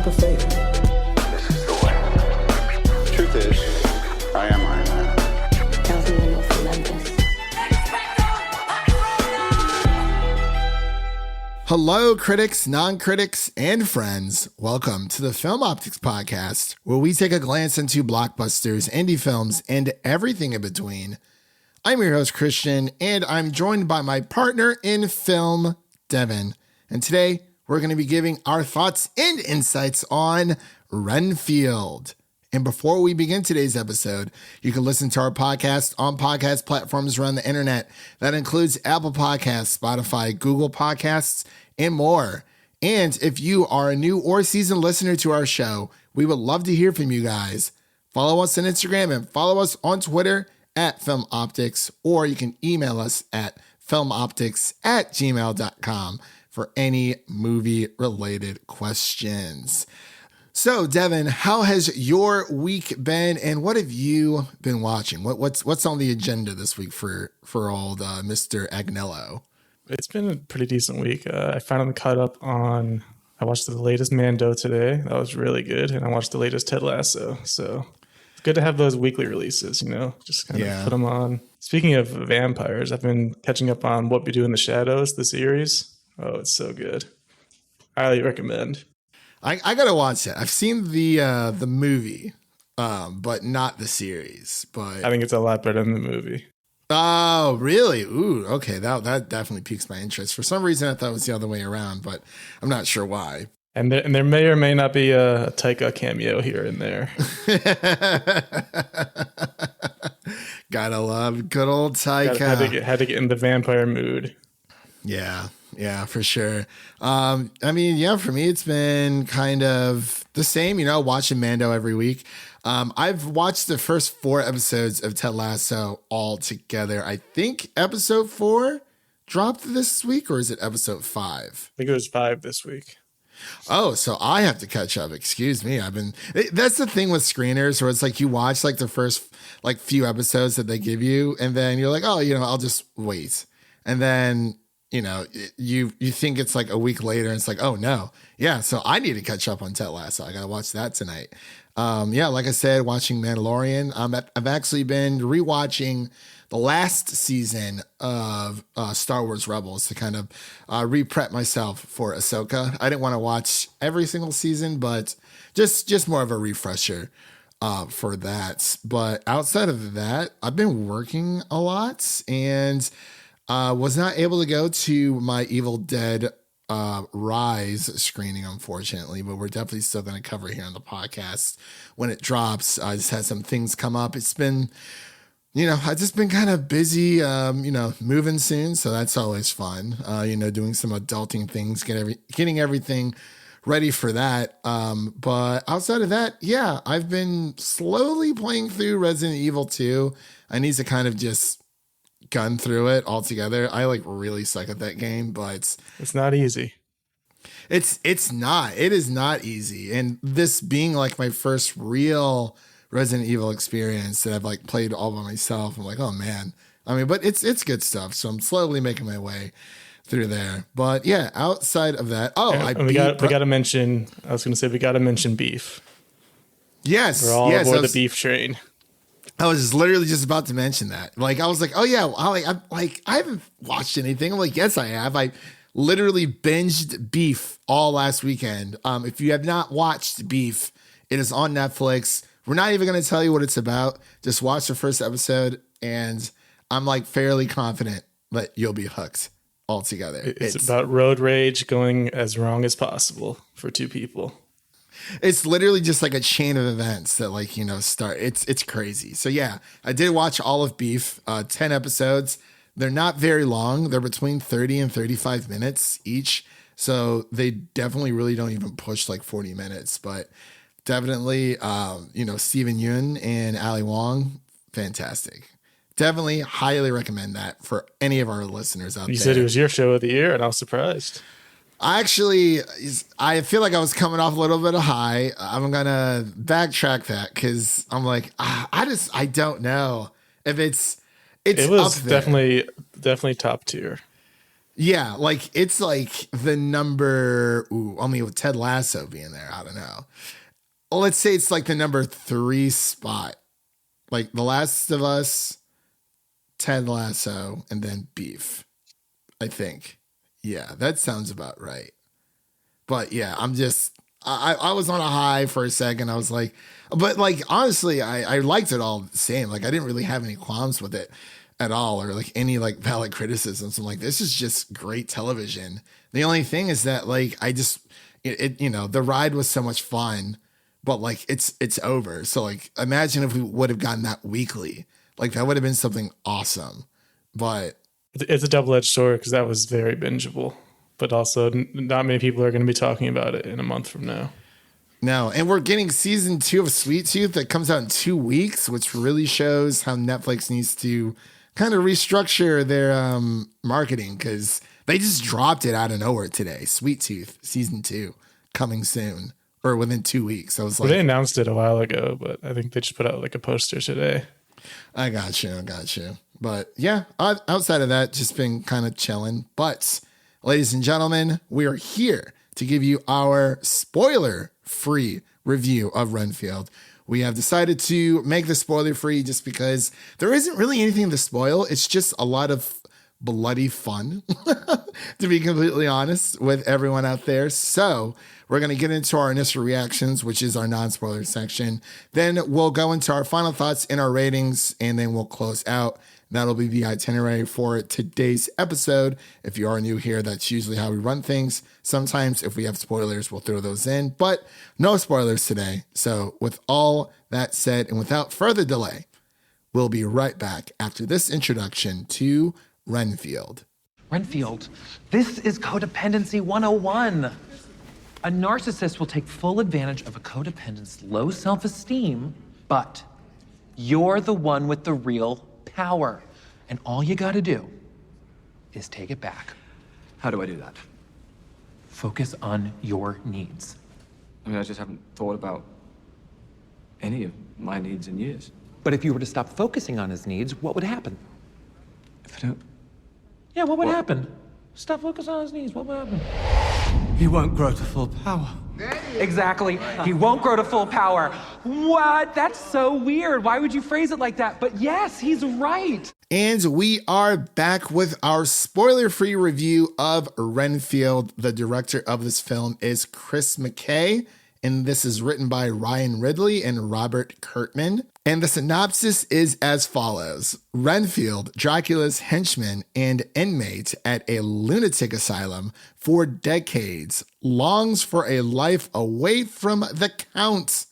the fate. This is the way. Truth is, I am Iron Man. Tells me when you'll love this. Hello, critics, non-critics, and friends. Welcome to the Film Optix podcast, where we take a glance into blockbusters, indie films, and everything in between. I'm your host, Christian, and I'm joined by my partner in film, Devin. And today, we're going to be giving our thoughts and insights on Renfield. And before we begin today's episode, you can listen to our podcast on podcast platforms around the internet. That includes Apple Podcasts, Spotify, Google Podcasts, and more. And if you are a new or seasoned listener to our show, we would love to hear from you guys. Follow us on Instagram and follow us on Twitter at Film Optix, or you can email us at filmoptix@gmail.com for any movie-related questions. So, Devin, how has your week been, and what have you been watching? What's on the agenda this week for old Mr. Agnello? It's been a pretty decent week. I finally caught up on. I watched the latest Mando today. That was really good, and I watched the latest Ted Lasso. So it's good to have those weekly releases. Just kind of put them on. Speaking of vampires, I've been catching up on What We Do in the Shadows, the series. Oh, it's so good. Highly recommend. I gotta watch that. I've seen the movie, but not the series. But I think it's a lot better than the movie. Oh, really? Ooh, okay. That definitely piques my interest. For some reason, I thought it was the other way around, but I'm not sure why. And there may or may not be a Taika cameo here and there. Gotta love good old Taika. Had to get in the vampire mood. Yeah, for sure. For me, it's been kind of the same, watching Mando every week. I've watched the first 4 episodes of Ted Lasso all together. I think episode 4 dropped this week, or is it episode 5? I think it was 5 this week. Oh, so I have to catch up. Excuse me. That's the thing with screeners, where it's like you watch like the first like few episodes that they give you, and then you're like, oh, I'll just wait. And then you think it's like a week later, and it's like, oh no. Yeah, so I need to catch up on Ted Lasso. I gotta watch that tonight. Like I said, watching Mandalorian. I've actually been rewatching the last season of Star Wars Rebels to kind of re-prep myself for Ahsoka. I didn't want to watch every single season, but just more of a refresher for that. But outside of that, I've been working a lot, and was not able to go to my Evil Dead Rise screening, unfortunately, but we're definitely still going to cover it here on the podcast when it drops. I just had some things come up. It's been, I've just been kind of busy, moving soon. So that's always fun, doing some adulting things, getting everything ready for that. But outside of that, I've been slowly playing through Resident Evil 2. I need to kind of just gun through it altogether. I really suck at that game, but it's not easy. It is not easy. And this being like my first real Resident Evil experience that I've played all by myself, I'm like, oh man. But it's good stuff. So I'm slowly making my way through there. But yeah, outside of that, we got to mention. I was going to say we got to mention beef. Yes, we're all aboard the beef train. I was literally just about to mention that. I was like, oh yeah, I haven't watched anything. I'm like, yes, I have. I literally binged Beef all last weekend. If you have not watched Beef, it is on Netflix. We're not even going to tell you what it's about. Just watch the first episode, and I'm fairly confident that you'll be hooked altogether. It's about road rage going as wrong as possible for 2 people. It's literally just like a chain of events that start. It's crazy. So yeah, I did watch all of Beef, 10 episodes. They're not very long. They're between 30 and 35 minutes each. So they definitely really don't even push 40 minutes, but definitely, Steven Yeun and Ali Wong, fantastic. Definitely highly recommend that for any of our listeners out there. You said it was your show of the year, and I was surprised. I feel like I was coming off a little bit of high. I'm going to backtrack that because I'm like, I don't know if it was definitely top tier. Yeah, like it's like the number. Only with Ted Lasso being there, I don't know. Well, let's say it's like the number 3 spot, like The Last of Us, Ted Lasso, and then Beef. I think. Yeah, that sounds about right. But yeah, I was on a high for a second. I was like, but like, honestly, I liked it all the same. Like, I didn't really have any qualms with it at all or like any like valid criticisms. I'm like, this is just great television. The only thing is that like, the ride was so much fun, but like it's over. So like, imagine if we would have gotten that weekly, like that would have been something awesome. But it's a double-edged sword because that was very bingeable, but also not many people are going to be talking about it in a month from now. No, and we're getting season 2 of Sweet Tooth that comes out in 2 weeks, which really shows how Netflix needs to kind of restructure their marketing because they just dropped it out of nowhere today. Sweet Tooth season 2 coming soon or within 2 weeks. I was like, they announced it a while ago, but I think they just put out like a poster today. I got you. But yeah, outside of that, just been kind of chilling. But ladies and gentlemen, we are here to give you our spoiler-free review of Renfield. We have decided to make the spoiler-free just because there isn't really anything to spoil. It's just a lot of bloody fun, to be completely honest with everyone out there. So we're going to get into our initial reactions, which is our non-spoiler section. Then we'll go into our final thoughts and our ratings, and then we'll close out. That'll be the itinerary for today's episode. If you are new here, that's usually how we run things. Sometimes if we have spoilers, we'll throw those in, but no spoilers today. So with all that said, and without further delay, we'll be right back after this introduction to Renfield. Renfield, this is codependency 101. A narcissist will take full advantage of a codependent's low self-esteem, but you're the one with the real power. And all you gotta do is take it back. How do I do that? Focus on your needs. I mean, I just haven't thought about any of my needs in years. But if you were to stop focusing on his needs, what would happen? If I don't... Yeah, what would What? happen? Stop focusing on his needs, what would happen? He won't grow to full power. Exactly. He won't grow to full power. What? That's so weird. Why would you phrase it like that? But yes, he's right. And we are back with our spoiler-free review of Renfield. The director of this film is Chris McKay, and this is written by Ryan Ridley and Robert Kirkman. And the synopsis is as follows. Renfield, Dracula's henchman and inmate at a lunatic asylum for decades, longs for a life away from the Count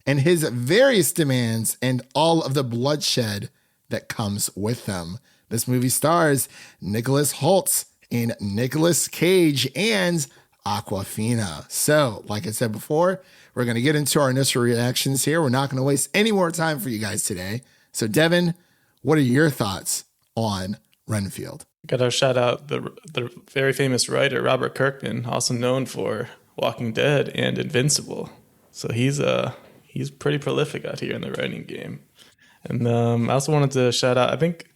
and his various demands and all of the bloodshed that comes with them. This movie stars Nicolas Hoult and Nicolas Cage and Awkwafina. So, like I said before, we're going to get into our initial reactions here. We're not going to waste any more time for you guys today. So, Devin, what are your thoughts on Renfield? Got to shout out the very famous writer Robert Kirkman, also known for Walking Dead and Invincible. So he's pretty prolific out here in the writing game. And I also wanted to shout out, I think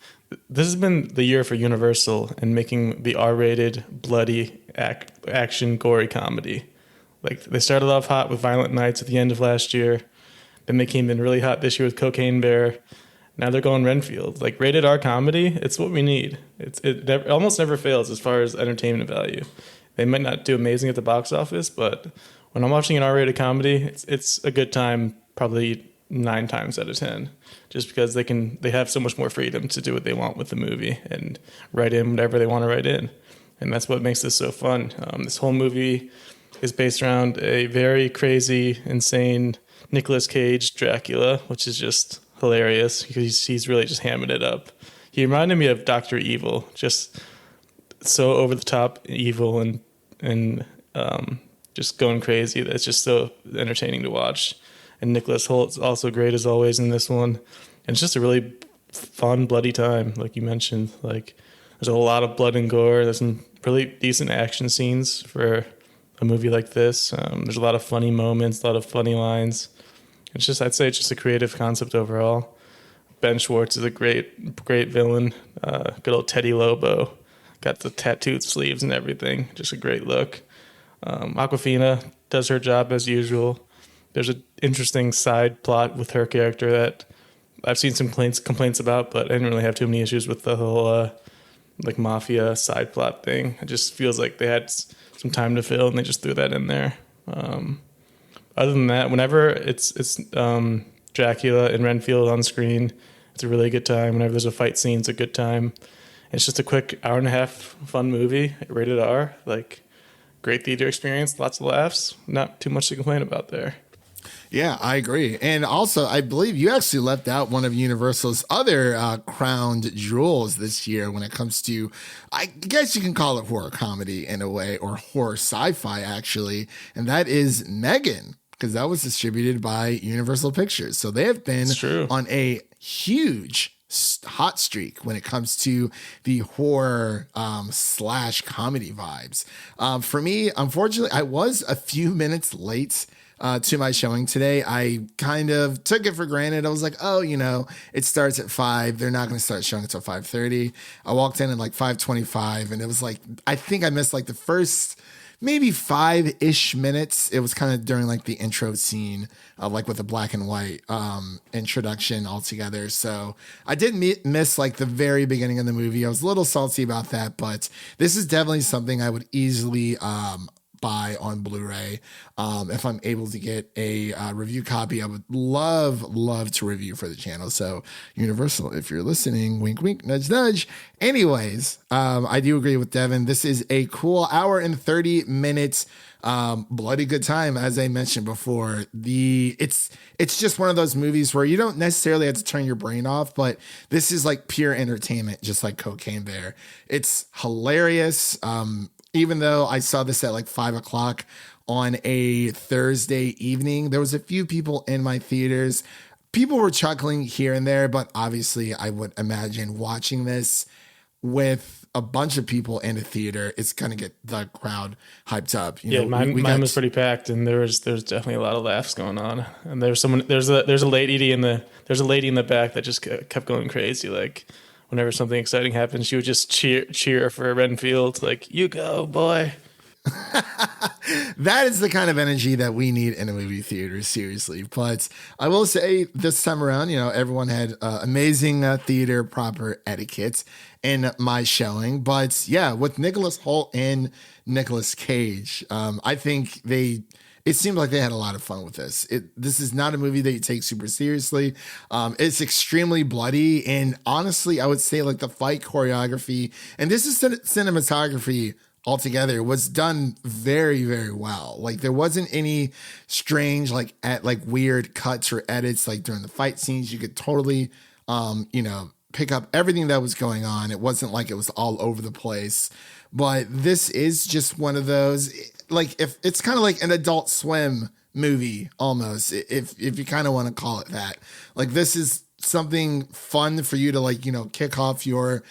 this has been the year for Universal in making the R-rated, bloody, action, gory comedy. Like, they started off hot with Violent Nights at the end of last year. Then they came in really hot this year with Cocaine Bear. Now they're going Renfield. Like, rated R comedy, it's what we need. It almost never fails as far as entertainment value. They might not do amazing at the box office, but when I'm watching an R-rated comedy, it's a good time probably 9 times out of 10. Just because they have so much more freedom to do what they want with the movie and write in whatever they want to write in. And that's what makes this so fun. This whole movie is based around a very crazy, insane Nicolas Cage Dracula, which is just hilarious because he's really just hamming it up. He reminded me of Dr. Evil, just so over the top evil and just going crazy. That's just so entertaining to watch. And Nicolas Hoult's also great as always in this one. And it's just a really fun, bloody time, like you mentioned. Like, there's a lot of blood and gore. There's some really decent action scenes for a movie like this. There's a lot of funny moments, a lot of funny lines. I'd say it's just a creative concept overall. Ben Schwartz is a great villain. Good old Teddy Lobo got the tattooed sleeves and everything. Just a great look. Awkwafina does her job as usual. There's an interesting side plot with her character that I've seen some complaints about, but I didn't really have too many issues with the whole like mafia side plot thing. It just feels like they had some time to fill and they just threw that in there. Other than that, whenever it's Dracula and Renfield on screen, it's a really good time. Whenever there's a fight scene, it's a good time. It's just a quick hour and a half fun movie, rated R. Like, great theater experience, lots of laughs. Not too much to complain about there. Yeah, I agree. And also, I believe you actually left out one of Universal's other crowned jewels this year when it comes to, I guess you can call it horror comedy in a way, or horror sci-fi actually, and that is Megan, because that was distributed by Universal Pictures. So they have been on a huge hot streak when it comes to the horror slash comedy vibes. For me, unfortunately, I was a few minutes late to my showing today. I kind of took it for granted. I was like, oh, you know, it starts at 5. They're not going to start showing until 5:30. I walked in at like 5:25, and it was like, I think I missed like the first maybe 5-ish minutes. It was kind of during like the intro scene, like with the black and white introduction altogether. So I did miss like the very beginning of the movie. I was a little salty about that, but this is definitely something I would easily buy on Blu-ray. If I'm able to get a review copy, I would love to review for the channel. So Universal, if you're listening, wink, wink, nudge, nudge. Anyways, I do agree with Devin. This is a cool hour and 30 minutes. Bloody good time. As I mentioned before, it's just one of those movies where you don't necessarily have to turn your brain off, but this is like pure entertainment, just like Cocaine Bear. It's hilarious. Even though I saw this at like 5:00 on a Thursday evening, there was a few people in my theaters. People were chuckling here and there, but obviously I would imagine watching this with a bunch of people in a theater, it's going to get the crowd hyped up. You know, mine was pretty packed, and there's definitely a lot of laughs going on. And there's a lady in the back that just kept going crazy. Like, whenever something exciting happens, she would just cheer for Renfield, like, you go, boy. That is the kind of energy that we need in a movie theater, seriously. But I will say this time around, you know, everyone had amazing theater proper etiquette in my showing. But yeah, with Nicolas Hoult and Nicolas Cage, I think it seemed like they had a lot of fun with this. This is not a movie that you take super seriously. It's extremely bloody. And honestly, I would say like the fight choreography, and this is cinematography altogether, was done very, very well. Like, there wasn't any strange, like weird cuts or edits, like during the fight scenes. You could totally, pick up everything that was going on. It wasn't like it was all over the place. But this is just one of those, like, if it's kind of like an Adult Swim movie almost, if you kind of want to call it that. Like, this is something fun for you to, like, you know, kick off your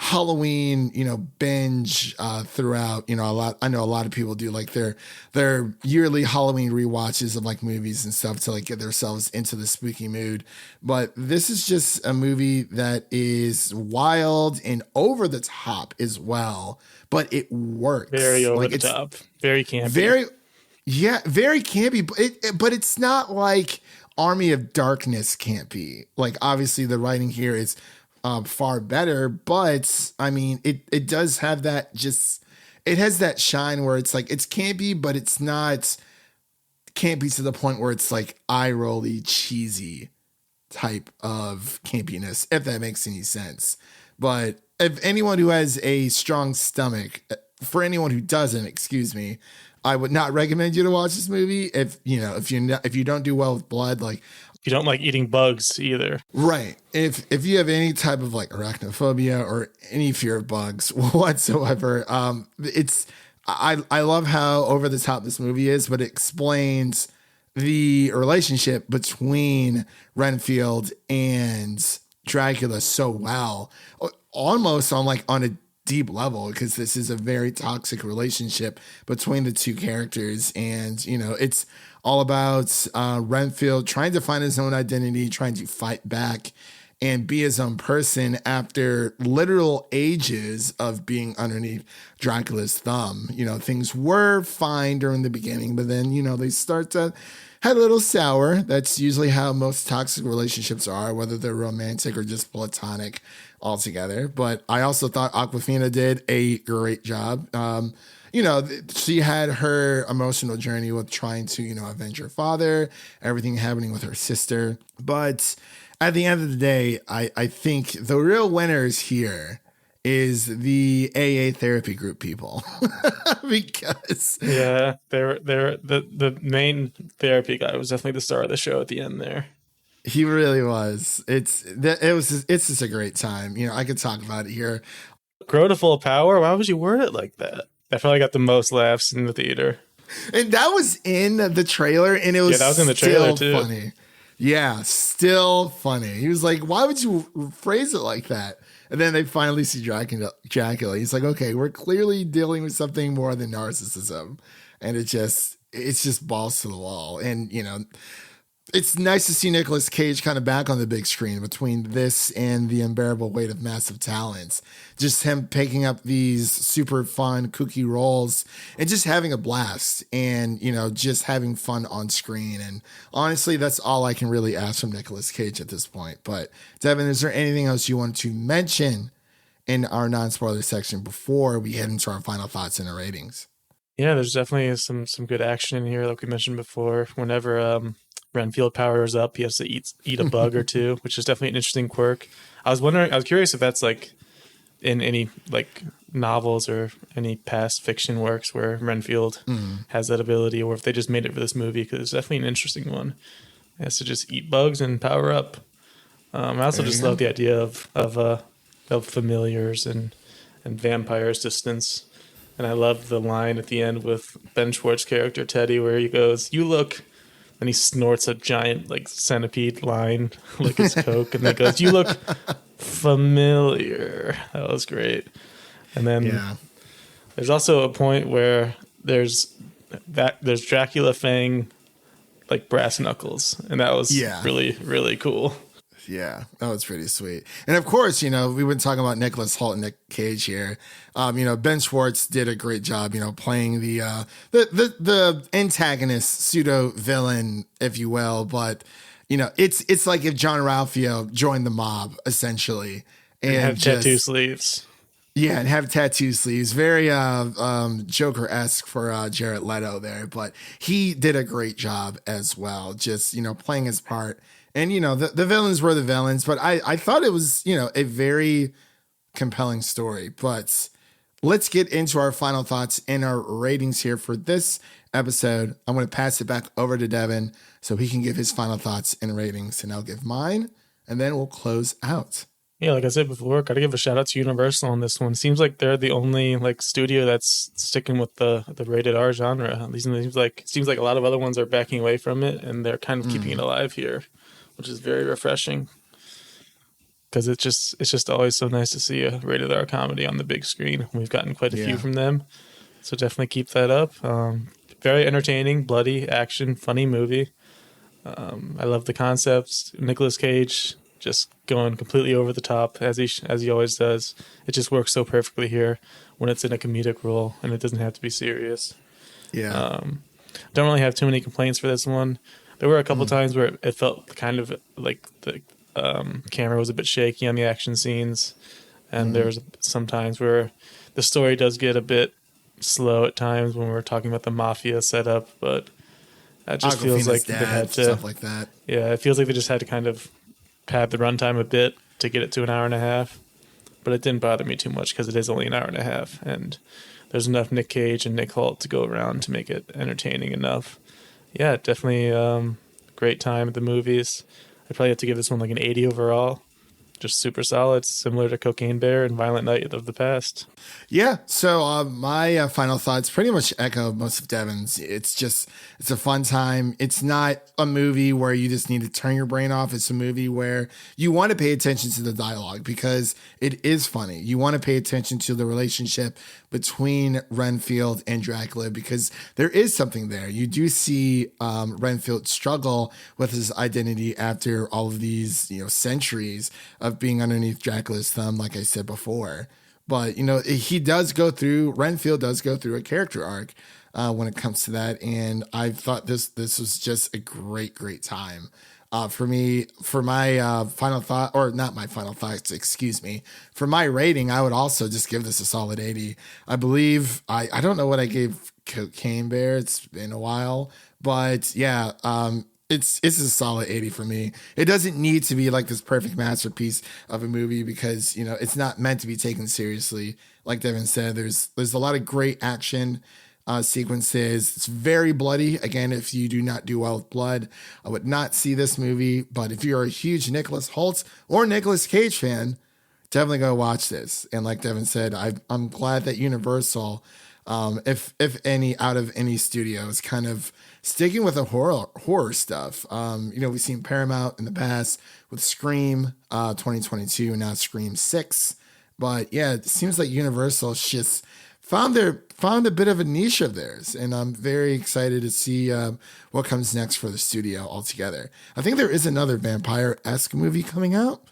Halloween, you know, binge throughout. You know, I know a lot of people do like their yearly Halloween rewatches of like movies and stuff to like get themselves into the spooky mood. But this is just a movie that is wild and over the top as well, but it works. Very over the top. Very campy. Very campy, but it's not like Army of Darkness campy. Like, obviously the writing here is far better, but I mean, it does have that, just, it has that shine where it's like, it's campy, but it's not campy to the point where it's like eye-rolly, cheesy type of campiness, if that makes any sense. But if anyone who has a strong stomach, for anyone who doesn't, excuse me, I would not recommend you to watch this movie. If you don't do well with blood, like, you don't like eating bugs either. Right. If you have any type of like arachnophobia or any fear of bugs whatsoever, I love how over the top this movie is, but it explains the relationship between Renfield and Dracula so well, almost on a deep level, because this is a very toxic relationship between the two characters. And, you know, it's all about Renfield trying to find his own identity, trying to fight back and be his own person after literal ages of being underneath Dracula's thumb. You know, things were fine during the beginning, but then, you know, they start to head a little sour. That's usually how most toxic relationships are, whether they're romantic or just platonic altogether. But I also thought Awkwafina did a great job. You know, she had her emotional journey with trying to, you know, avenge her father, everything happening with her sister. But at the end of the day, I think the real winners here is the AA therapy group people. Because Yeah, they're the main therapy guy was definitely the star of the show at the end there. he really was. It's just a great time. You know, I could talk about it here. Grow to full power. Why would you word it like that? I probably got the most laughs in the theater. And that was in the trailer, and it was, That was in the trailer still too. funny. Yeah, still funny. He was like, why would you phrase it like that? And then they finally see Dracula. He's like, okay, we're clearly dealing with something more than narcissism. And it's just balls to the wall. And, you know, it's nice to see Nicolas Cage kind of back on the big screen between this and The Unbearable Weight of Massive Talents. Just him picking up these super fun, kooky roles and just having a blast and, you know, just having fun on screen. And honestly, that's all I can really ask from Nicolas Cage at this point. But Devin, is there anything else you want to mention in our non-spoiler section before we head into our final thoughts and our ratings? Yeah, there's definitely some good action in here, like we mentioned before. Whenever Renfield powers up, he has to eat a bug or two, which is definitely an interesting quirk. I was curious if that's like in any like novels or any past fiction works where Renfield has that ability, or if they just made it for this movie, because it's definitely an interesting one. He has to just eat bugs and power up. I also just love the idea of familiars and vampires distance. And I love the line at the end with Ben Schwartz's character Teddy, where he goes, "You look," and he snorts a giant like centipede line like it's Coke, and then goes, "You look familiar." That was great. And then there's also a point where there's Dracula Fang like brass knuckles, and that was really, really cool. Yeah, that was pretty sweet. And of course, you know, we've been talking about Nicolas Hoult and Nick Cage here. You know, Ben Schwartz did a great job, you know, playing the antagonist, pseudo villain, if you will. But, you know, it's like if John Ralphio joined the mob, essentially. And have tattoo sleeves. Yeah, and have tattoo sleeves. Very Joker-esque for Jared Leto there. But he did a great job as well, just, you know, playing his part. And, you know, the villains were the villains, but I thought it was, you know, a very compelling story. But let's get into our final thoughts and our ratings here for this episode. I'm going to pass it back over to Devin so he can give his final thoughts and ratings, and I'll give mine, and then we'll close out. Yeah, like I said before, got to give a shout out to Universal on this one. Seems like they're the only like studio that's sticking with the rated R genre. At least it seems like a lot of other ones are backing away from it, and they're kind of keeping it alive here, which is very refreshing. Because it's just always so nice to see a rated R comedy on the big screen. We've gotten quite a few from them, so definitely keep that up. Very entertaining, bloody action, funny movie. I love the concepts. Nicolas Cage just going completely over the top as he always does. It just works so perfectly here when it's in a comedic role and it doesn't have to be serious. Yeah. Don't really have too many complaints for this one. There were a couple times where it felt kind of like the camera was a bit shaky on the action scenes, and there's some times where the story does get a bit slow at times when we're talking about the mafia setup, but that just feels like they had to stuff like that. Yeah, it feels like they just had to kind of pad the runtime a bit to get it to an hour and a half, but it didn't bother me too much because it is only an hour and a half, and there's enough Nick Cage and Nick Hoult to go around to make it entertaining enough. Yeah, definitely great time at the movies. I'd probably have to give this one like an 80 overall. just super solid, similar to Cocaine Bear and Violent Night of the past. Yeah. So my final thoughts pretty much echo most of Devin's. It's a fun time. It's not a movie where you just need to turn your brain off. It's a movie where you want to pay attention to the dialogue because it is funny. You want to pay attention to the relationship between Renfield and Dracula because there is something there. You do see Renfield struggle with his identity after all of these, centuries of being underneath Dracula's thumb, like I said before. But, Renfield does go through a character arc when it comes to that. And I thought this was just a great, great time. For my final thought, or not my final thoughts, excuse me. For my rating, I would also just give this a solid 80. I believe, I don't know what I gave Cocaine Bear. It's been a while. But yeah, it's a solid 80 for me. It doesn't need to be like this perfect masterpiece of a movie because, it's not meant to be taken seriously. Like Devin said, there's a lot of great action sequences. It's very bloody. Again, if you do not do well with blood, I would not see this movie. But if you're a huge Nicolas Hoult or Nicolas Cage fan, definitely go watch this. And like Devin said, I'm glad that Universal, if any out of any studio, is kind of sticking with the horror stuff. We've seen Paramount in the past with Scream 2022, now Scream 6. But yeah, it seems like Universal just found a bit of a niche of theirs, and I'm very excited to see what comes next for the studio altogether. I think there is another vampire-esque movie coming out.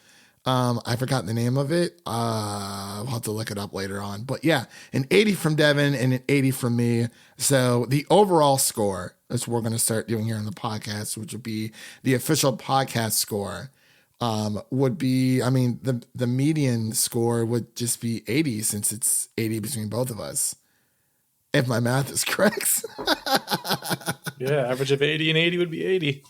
I forgot the name of it. I'll have to look it up later on. But yeah, an 80 from Devin and an 80 from me. So the overall score, that's what we're going to start doing here on the podcast, which would be the official podcast score. Would be, the median score would just be 80 since it's 80 between both of us. If my math is correct. Yeah, average of 80 and 80 would be 80.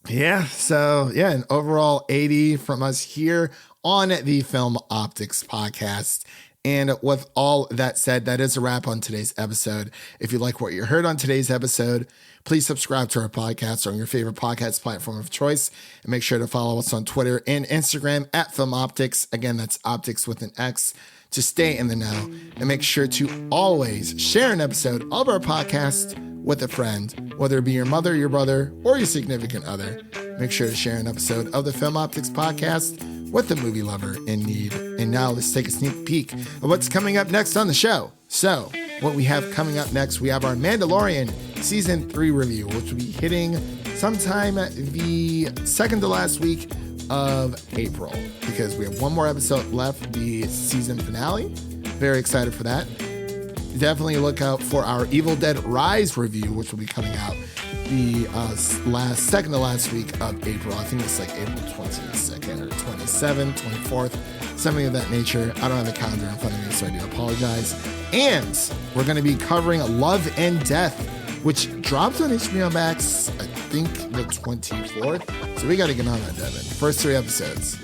Yeah. So yeah, an overall 80 from us here on the Film Optix podcast. And with all that said, that is a wrap on today's episode. If you like what you heard on today's episode, please subscribe to our podcast on your favorite podcast platform of choice. And make sure to follow us on Twitter and Instagram at Film Optix. Again, that's Optix with an X, to stay in the know. And make sure to always share an episode of our podcast with a friend, whether it be your mother, your brother, or your significant other. Make sure to share an episode of the Film Optix podcast with a movie lover in need. And now let's take a sneak peek of what's coming up next on the show. So what we have coming up next, we have our Mandalorian Season 3 review, which will be hitting sometime the second to last week of April, because we have one more episode left, the season finale. Very excited for that. Definitely look out for our Evil Dead Rise review, which will be coming out the second to last week of April. I think it's like April 22nd or 27th, 24th, something of that nature. I don't have the calendar in front of me, so I do apologize. And we're going to be covering Love and Death, which dropped on HBO Max, I think the 24th. So we got to get on that, Devin. First 3 episodes.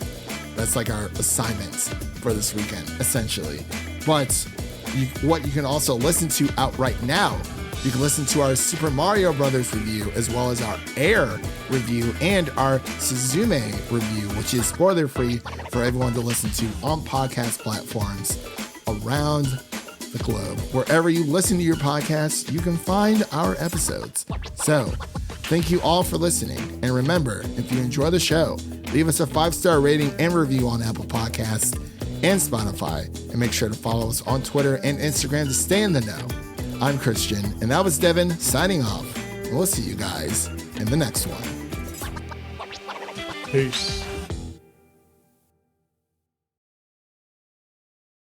That's like our assignment for this weekend, essentially. But what you can also listen to out right now, you can listen to our Super Mario Brothers review, as well as our Air review and our Suzume review, which is spoiler-free for everyone to listen to on podcast platforms around the globe. Wherever you listen to your podcast, you can find our episodes. So, thank you all for listening. And remember, if you enjoy the show, leave us a 5-star rating and review on Apple Podcasts and Spotify. And make sure to follow us on Twitter and Instagram to stay in the know. I'm Christian, and that was Devin signing off. And we'll see you guys in the next one. Peace.